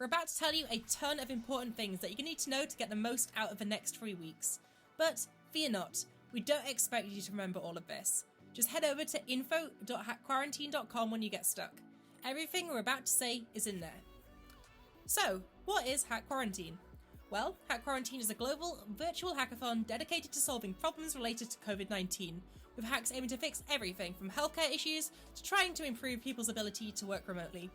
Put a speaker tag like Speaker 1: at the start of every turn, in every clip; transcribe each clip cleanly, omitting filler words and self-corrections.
Speaker 1: We're about to tell you a ton of important things that you're going to need to know to get the most out of the next 3 weeks. But fear not, we don't expect you to remember all of this. Just head over to info.hackquarantine.com when you get stuck. Everything we're about to say is in there. So, what is Hack Quarantine? Well, Hack Quarantine is a global virtual hackathon dedicated to solving problems related to COVID-19, with hacks aiming to fix everything from healthcare issues to trying to improve people's ability to work remotely.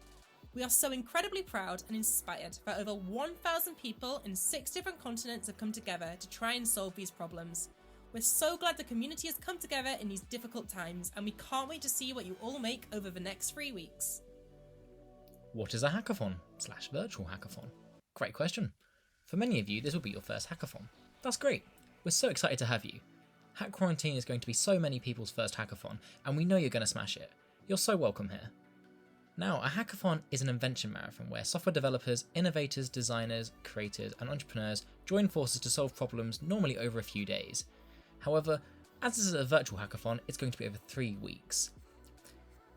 Speaker 1: We are so incredibly proud and inspired that over 1,000 people in 6 different continents have come together to try and solve these problems. We're so glad the community has come together in these difficult times, and we can't wait to see what you all make over the next 3 weeks.
Speaker 2: What is a hackathon/virtual hackathon? Great question. For many of you, this will be your first hackathon. That's great. We're so excited to have you. Hack Quarantine is going to be so many people's first hackathon, and we know you're going to smash it. You're so welcome here. Now, a hackathon is an invention marathon where software developers, innovators, designers, creators, and entrepreneurs join forces to solve problems normally over a few days. However, as this is a virtual hackathon, it's going to be over 3 weeks.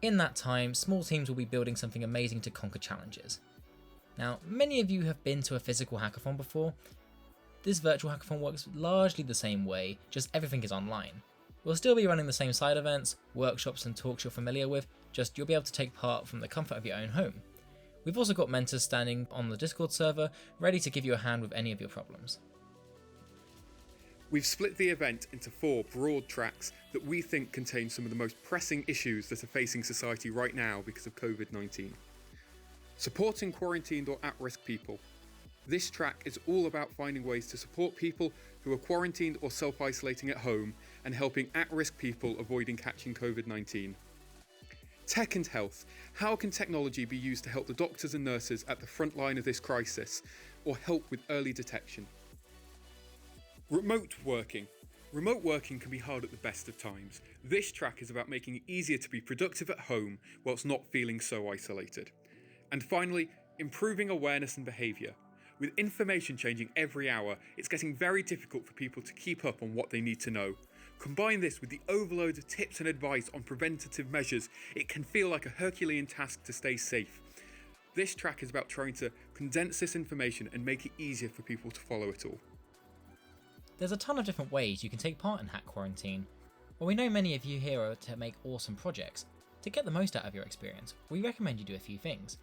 Speaker 2: In that time, small teams will be building something amazing to conquer challenges. Now, many of you have been to a physical hackathon before. This virtual hackathon works largely the same way, just everything is online. We'll still be running the same side events, workshops and talks you're familiar with, just you'll be able to take part from the comfort of your own home. We've also got mentors standing on the Discord server, ready to give you a hand with any of your problems.
Speaker 3: We've split the event into 4 broad tracks that we think contain some of the most pressing issues that are facing society right now because of COVID-19. Supporting quarantined or at-risk people. This track is all about finding ways to support people who are quarantined or self-isolating at home and helping at-risk people avoiding catching COVID-19. Tech and health. How can technology be used to help the doctors and nurses at the front line of this crisis, or help with early detection? Remote working. Remote working can be hard at the best of times. This track is about making it easier to be productive at home whilst not feeling so isolated. And finally, improving awareness and behaviour. With information changing every hour, it's getting very difficult for people to keep up on what they need to know. Combine this with the overload of tips and advice on preventative measures, it can feel like a Herculean task to stay safe. This track is about trying to condense this information and make it easier for people to follow it all.
Speaker 2: There's a ton of different ways you can take part in Hack Quarantine. While we know many of you here are to make awesome projects, to get the most out of your experience, we recommend you do a few things.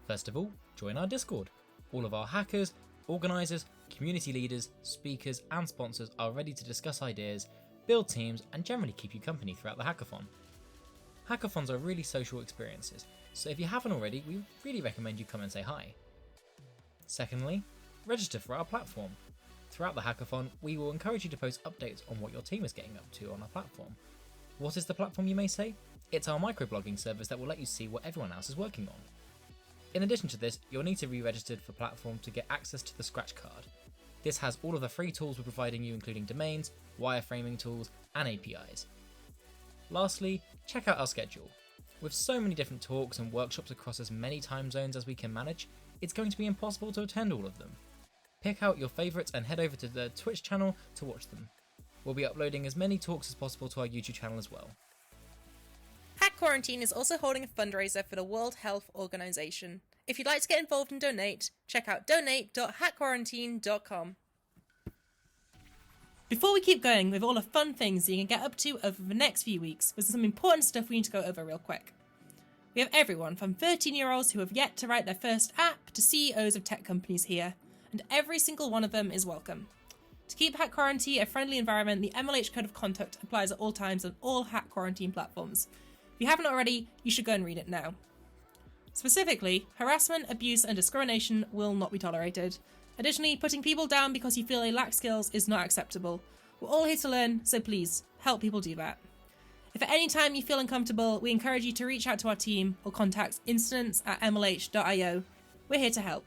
Speaker 2: First of all, join our Discord. All of our hackers, organisers, community leaders, speakers and sponsors are ready to discuss ideas, build teams and generally keep you company throughout the hackathon. Hackathons are really social experiences, so if you haven't already, we really recommend you come and say hi. Secondly, register for our platform. Throughout the hackathon, we will encourage you to post updates on what your team is getting up to on our platform. What is the platform, you may say? It's our microblogging service that will let you see what everyone else is working on. In addition to this, you'll need to be registered for platform to get access to the scratch card. This has all of the free tools we're providing you, including domains, wireframing tools and APIs. Lastly, check out our schedule. With so many different talks and workshops across as many time zones as we can manage, it's going to be impossible to attend all of them. Pick out your favourites and head over to the Twitch channel to watch them. We'll be uploading as many talks as possible to our YouTube channel as well.
Speaker 1: Hack Quarantine is also holding a fundraiser for the World Health Organization. If you'd like to get involved and donate, check out donate.hackquarantine.com. Before we keep going with all the fun things that you can get up to over the next few weeks, there's some important stuff we need to go over real quick. We have everyone from 13-year-olds who have yet to write their first app to CEOs of tech companies here, and every single one of them is welcome. To keep Hack Quarantine a friendly environment, the MLH Code of Conduct applies at all times on all Hack Quarantine platforms. If you haven't already, you should go and read it now. Specifically, harassment, abuse and discrimination will not be tolerated. Additionally, putting people down because you feel they lack skills is not acceptable. We're all here to learn, so please, help people do that. If at any time you feel uncomfortable, we encourage you to reach out to our team or contact incidents@mlh.io. We're here to help.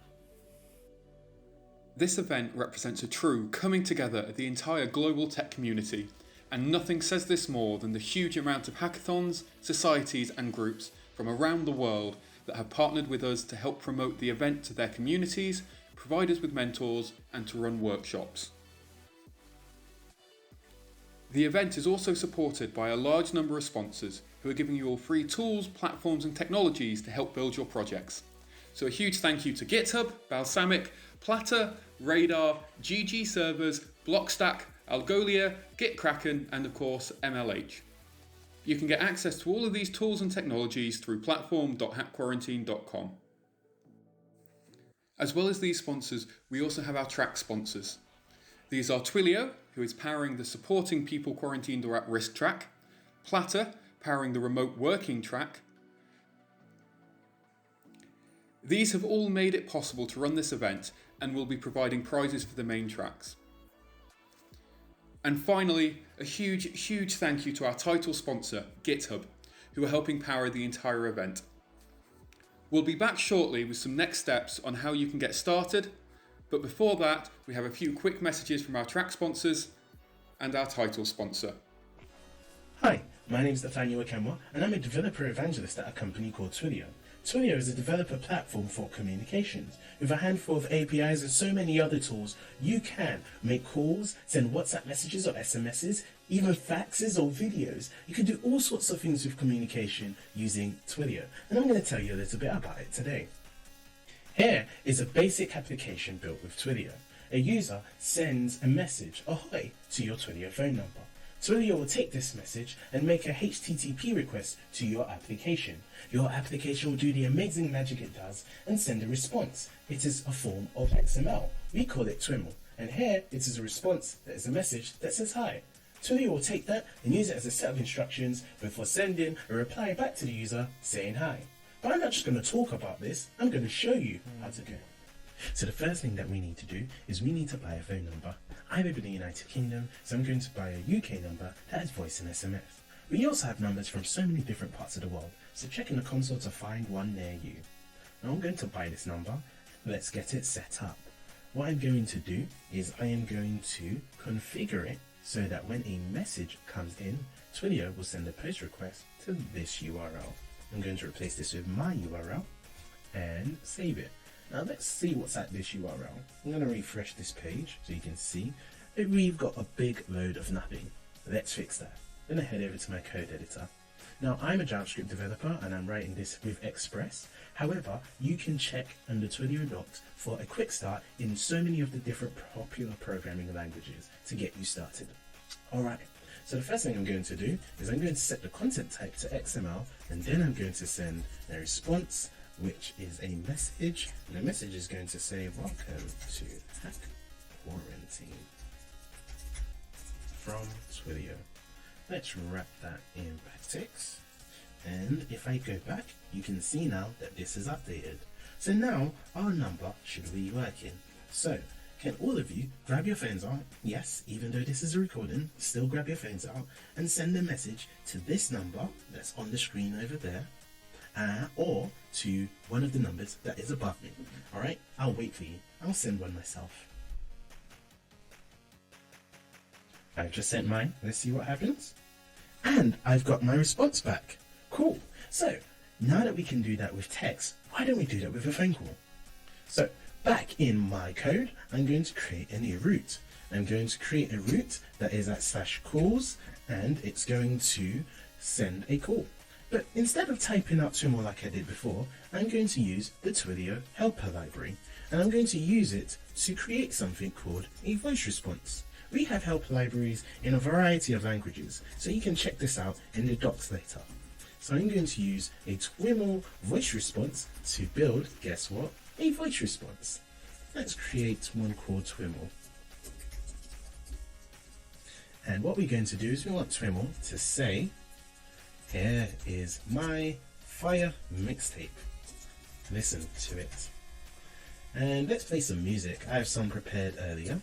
Speaker 3: This event represents a true coming together of the entire global tech community, and nothing says this more than the huge amount of hackathons, societies and groups from around the world that have partnered with us to help promote the event to their communities, provide us with mentors and to run workshops. The event is also supported by a large number of sponsors who are giving you all free tools, platforms and technologies to help build your projects. So a huge thank you to GitHub, Balsamic, Platter, Radar, GG Servers, Blockstack, Algolia, GitKraken, and of course MLH. You can get access to all of these tools and technologies through platform.hackquarantine.com. As well as these sponsors, we also have our track sponsors. These are Twilio, who is powering the Supporting People Quarantined or At Risk track, Platter, powering the Remote Working track. These have all made it possible to run this event and will be providing prizes for the main tracks. And finally, a huge thank you to our title sponsor, GitHub, who are helping power the entire event. We'll be back shortly with some next steps on how you can get started, but before that, we have a few quick messages from our track sponsors and our title sponsor.
Speaker 4: Hi, my name is Nathaniel Akemwa, and I'm a developer evangelist at a company called Twilio. Twilio is a developer platform for communications. With a handful of APIs and so many other tools, you can make calls, send WhatsApp messages or SMSs, even faxes or videos. You can do all sorts of things with communication using Twilio, and I'm going to tell you a little bit about it today. Here is a basic application built with Twilio. A user sends a message, ahoy, to your Twilio phone number. Twilio will take this message and make a HTTP request to your application. Your application will do the amazing magic it does and send a response. It is a form of XML. We call it TWIML. And here it is a response that is a message that says hi. Twilio will take that and use it as a set of instructions before sending a reply back to the user saying hi. But I'm not just going to talk about this, I'm going to show you how to do it. So the first thing that we need to do is we need to buy a phone number. I live in the United Kingdom, so I'm going to buy a UK number that has voice and SMS. We also have numbers from so many different parts of the world, so check in the console to find one near you. Now I'm going to buy this number. Let's get it set up. What I'm going to do is I am going to configure it so that when a message comes in, Twilio will send a post request to this URL. I'm going to replace this with my URL and save it. Now let's see what's at this URL. I'm going to refresh this page so you can see that we've got a big load of nothing. Let's fix that. Then I head over to my code editor. Now I'm a JavaScript developer and I'm writing this with Express. However, you can check under Twilio docs for a quick start in so many of the different popular programming languages to get you started. Alright, so the first thing I'm going to do is I'm going to set the content type to XML, and then I'm going to send a response, which is a message, and the message is going to say, welcome to Hack Quarantine from Twilio. Let's wrap that in backticks, and if I go back, you can see now that this is updated. So now our number should be working. So can all of you grab your phones out? Yes, even though this is a recording, still grab your phones out and send a message to this number that's on the screen over there, or to one of the numbers that is above me. Alright, I'll wait for you. I'll send one myself. I've just sent mine. Let's see what happens. And I've got my response back. Cool. So now that we can do that with text, why don't we do that with a phone call? So back in my code, I'm going to create a new route. I'm going to create a route that is at /calls, and it's going to send a call. But instead of typing out TWIML like I did before, I'm going to use the Twilio helper library, and I'm going to use it to create something called a voice response. We have helper libraries in a variety of languages, so you can check this out in the docs later. So I'm going to use a TWIML voice response to build, guess what, a voice response. Let's create one called TWIML. And what we're going to do is we want TWIML to say, here is my fire mixtape. Listen to it. And let's play some music. I have some prepared earlier.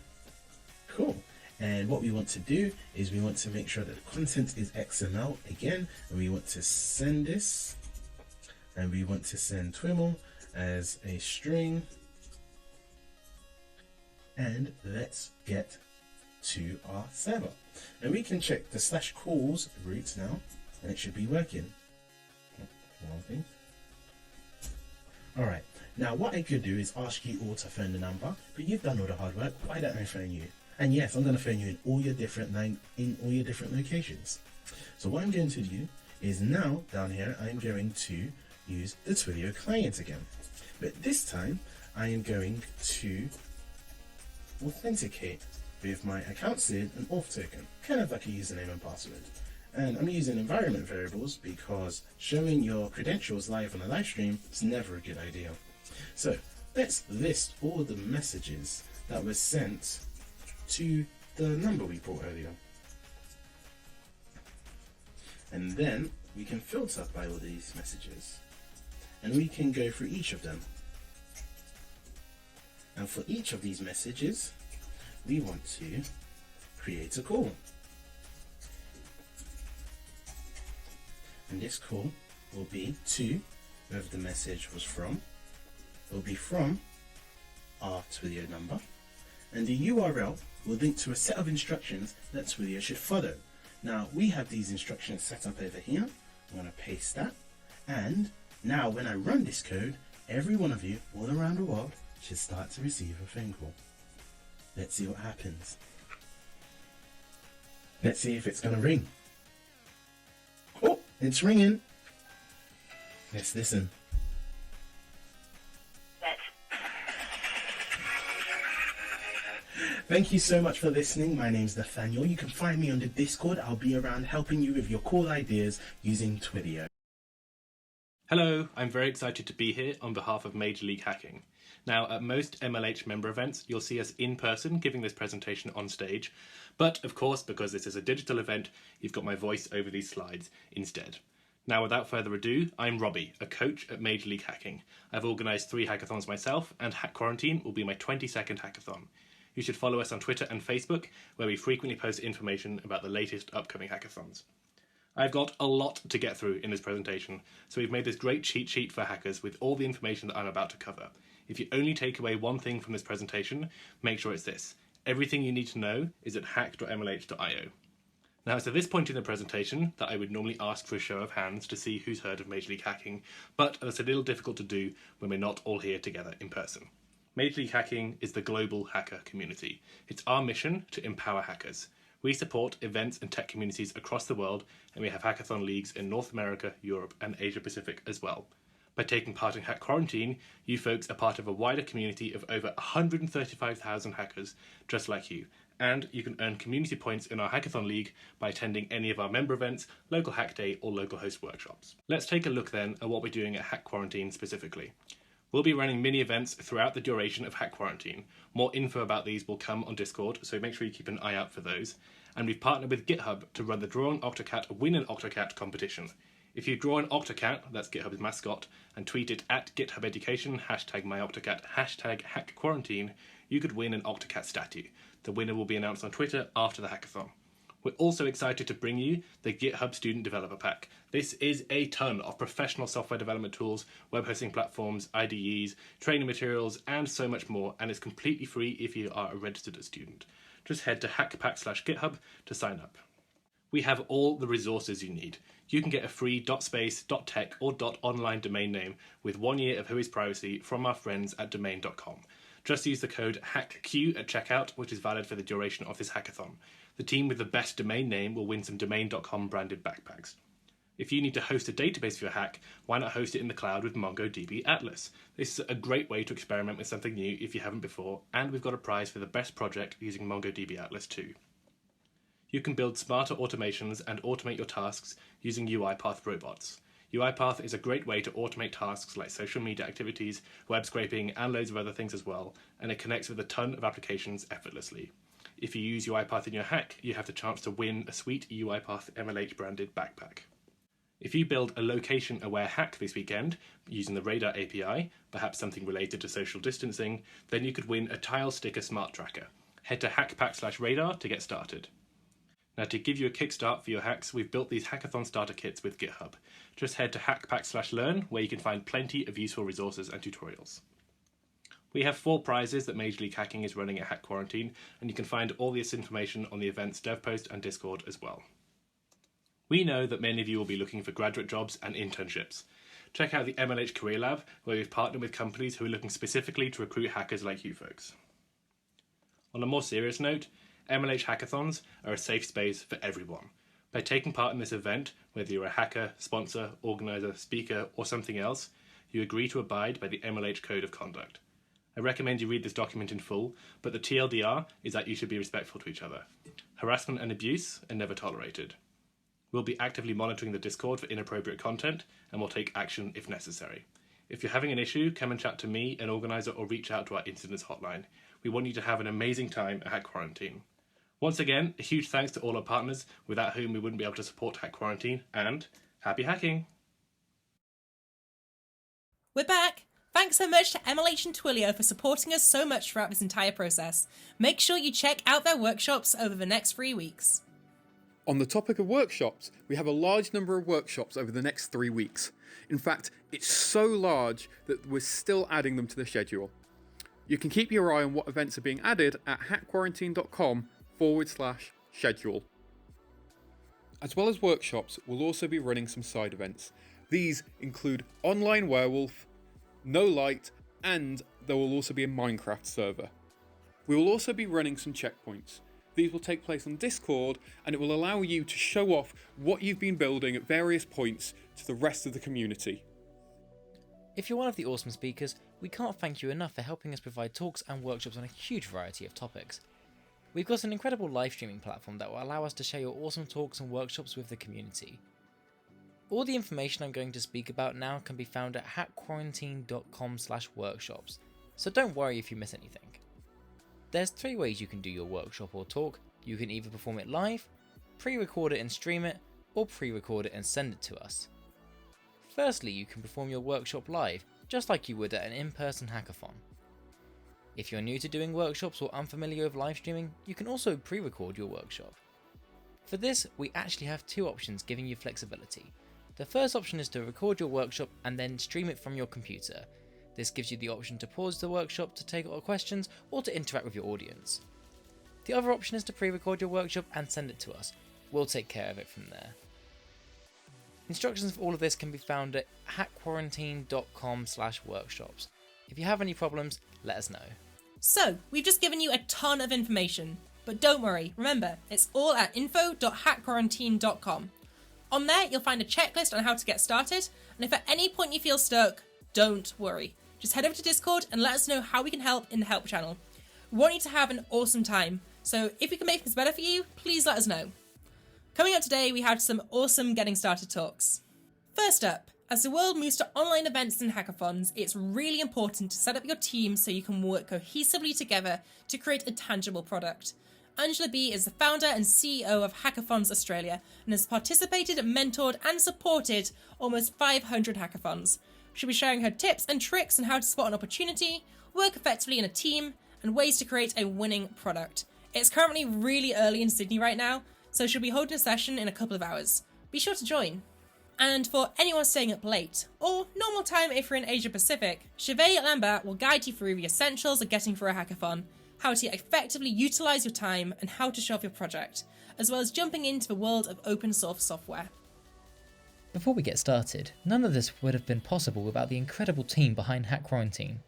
Speaker 4: Cool. And what we want to do is we want to make sure that the content is XML again, and we want to send this, and we want to send TWIML as a string. And let's get to our server. And we can check the /calls route now, and it should be working. One thing. Alright, now what I could do is ask you all to phone the number, but you've done all the hard work. Why don't I phone you? And yes, I'm going to phone you in all your different locations. So what I'm going to do is now down here I'm going to use the Twilio client again. But this time, I am going to authenticate with my account sid and auth token, kind of like a username and password. And I'm using environment variables because showing your credentials live on a live stream is never a good idea. So let's list all the messages that were sent to the number we brought earlier. And then we can filter by all these messages. And we can go through each of them. And for each of these messages, we want to create a call. And this call will be to whoever the message was from. It will be from our Twilio number. And the URL will link to a set of instructions that Twilio should follow. Now, we have these instructions set up over here. I'm going to paste that. And now when I run this code, every one of you all around the world should start to receive a phone call. Let's see what happens. Let's see if it's going to ring. Oh, it's ringing. Let's listen. Thank you so much for listening. My name's Nathaniel. You can find me on the Discord. I'll be around helping you with your call ideas using Twilio.
Speaker 5: Hello, I'm very excited to be here on behalf of Major League Hacking. Now, at most MLH member events, you'll see us in person giving this presentation on stage, but of course, because this is a digital event, you've got my voice over these slides instead. Now, without further ado, I'm Robbie, a coach at Major League Hacking. I've organised 3 hackathons myself, and Hack Quarantine will be my 22nd hackathon. You should follow us on Twitter and Facebook, where we frequently post information about the latest upcoming hackathons. I've got a lot to get through in this presentation, so we've made this great cheat sheet for hackers with all the information that I'm about to cover. If you only take away one thing from this presentation, make sure it's this. Everything you need to know is at hack.mlh.io. Now, it's at this point in the presentation that I would normally ask for a show of hands to see who's heard of Major League Hacking, but that's a little difficult to do when we're not all here together in person. Major League Hacking is the global hacker community. It's our mission to empower hackers. We support events and tech communities across the world, and we have hackathon leagues in North America, Europe, and Asia Pacific as well. By taking part in Hack Quarantine, you folks are part of a wider community of over 135,000 hackers just like you, and you can earn community points in our Hackathon League by attending any of our member events, local Hack Day, or local host workshops. Let's take a look then at what we're doing at Hack Quarantine specifically. We'll be running mini events throughout the duration of Hack Quarantine. More info about these will come on Discord, so make sure you keep an eye out for those. And we've partnered with GitHub to run the Draw an Octocat Win an Octocat competition. If you draw an Octocat, that's GitHub's mascot, and tweet it at GitHub Education, #MyOctocat, #HackQuarantine, you could win an Octocat statue. The winner will be announced on Twitter after the hackathon. We're also excited to bring you the GitHub Student Developer Pack. This is a ton of professional software development tools, web hosting platforms, IDEs, training materials, and so much more, and it's completely free if you are a registered student. Just head to hackpack/GitHub to sign up. We have all the resources you need. You can get a free .space, .tech, or .online domain name with 1 year of WHOIS privacy from our friends at domain.com. Just use the code HACKQ at checkout, which is valid for the duration of this hackathon. The team with the best domain name will win some domain.com branded backpacks. If you need to host a database for your hack, why not host it in the cloud with MongoDB Atlas? This is a great way to experiment with something new if you haven't before, and we've got a prize for the best project using MongoDB Atlas too. You can build smarter automations and automate your tasks using UiPath robots. UiPath is a great way to automate tasks like social media activities, web scraping, and loads of other things as well, and it connects with a ton of applications effortlessly. If you use UiPath in your hack, you have the chance to win a sweet UiPath MLH branded backpack. If you build a location-aware hack this weekend using the Radar API, perhaps something related to social distancing, then you could win a tile sticker smart tracker. Head to hackpack/radar to get started. Now, to give you a kickstart for your hacks, we've built these hackathon starter kits with GitHub. Just head to hackpack/learn, where you can find plenty of useful resources and tutorials. We have 4 prizes that Major League Hacking is running at Hack Quarantine, and you can find all this information on the event's dev post and Discord as well. We know that many of you will be looking for graduate jobs and internships. Check out the MLH Career Lab, where we've partnered with companies who are looking specifically to recruit hackers like you folks. On a more serious note, MLH hackathons are a safe space for everyone. By taking part in this event, whether you're a hacker, sponsor, organizer, speaker, or something else, you agree to abide by the MLH Code of Conduct. I recommend you read this document in full, but the TLDR is that you should be respectful to each other. Harassment and abuse are never tolerated. We'll be actively monitoring the Discord for inappropriate content, and we'll take action if necessary. If you're having an issue, come and chat to me, an organizer, or reach out to our incidents hotline. We want you to have an amazing time at Hack Quarantine. Once again, a huge thanks to all our partners, without whom we wouldn't be able to support Hack Quarantine, and happy hacking!
Speaker 1: We're back! Thanks so much to MLH and Twilio for supporting us so much throughout this entire process. Make sure you check out their workshops over the next 3 weeks.
Speaker 3: On the topic of workshops, we have a large number of workshops over the next 3 weeks. In fact, it's so large that we're still adding them to the schedule. You can keep your eye on what events are being added at hackquarantine.com/schedule. As well as workshops, we'll also be running some side events. These include Online Werewolf, No Light, and there will also be a Minecraft server. We will also be running some checkpoints. These will take place on Discord, and it will allow you to show off what you've been building at various points to the rest of the community.
Speaker 2: If you're one of the awesome speakers, we can't thank you enough for helping us provide talks and workshops on a huge variety of topics. We've got an incredible live streaming platform that will allow us to share your awesome talks and workshops with the community. All the information I'm going to speak about now can be found at hackquarantine.com/workshops, so don't worry if you miss anything. There's 3 ways you can do your workshop or talk. You can either perform it live, pre-record it and stream it, or pre-record it and send it to us. Firstly, you can perform your workshop live, just like you would at an in-person hackathon. If you're new to doing workshops or unfamiliar with live streaming, you can also pre-record your workshop. For this, we actually have 2 options giving you flexibility. The first option is to record your workshop and then stream it from your computer. This gives you the option to pause the workshop to take questions or to interact with your audience. The other option is to pre-record your workshop and send it to us. We'll take care of it from there. Instructions for all of this can be found at hackquarantine.com/workshops. If you have any problems, let us know.
Speaker 1: So, we've just given you a ton of information, but don't worry, remember, it's all at info.hackquarantine.com. On there, you'll find a checklist on how to get started, and if at any point you feel stuck, don't worry. Just head over to Discord and let us know how we can help in the help channel. We want you to have an awesome time, so if we can make things better for you, please let us know. Coming up today, we have some awesome getting started talks. First up, as the world moves to online events and hackathons, it's really important to set up your team so you can work cohesively together to create a tangible product. Angela B is the founder and CEO of Hackathons Australia and has participated, mentored and supported almost 500 hackathons. She'll be sharing her tips and tricks on how to spot an opportunity, work effectively in a team, and ways to create a winning product. It's currently really early in Sydney right now, so she'll be holding a session in a couple of hours. Be sure to join. And for anyone staying up late, or normal time if you're in Asia Pacific, Chevey Lambert will guide you through the essentials of getting through a hackathon, how to effectively utilise your time, and how to show off your project, as well as jumping into the world of open source software.
Speaker 2: Before we get started, none of this would have been possible without the incredible team behind Hack Quarantine.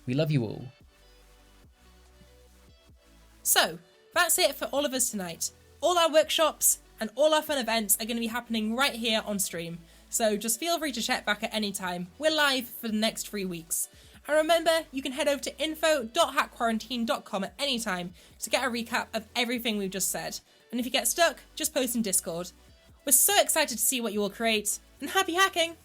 Speaker 2: We love you all.
Speaker 1: So, that's it for all of us tonight. All our workshops and all our fun events are going to be happening right here on stream, so just feel free to check back at any time. We're live for the next 3 weeks. And remember, you can head over to info.hackquarantine.com at any time to get a recap of everything we've just said. And if you get stuck, just post in Discord. We're so excited to see what you will create, and happy hacking!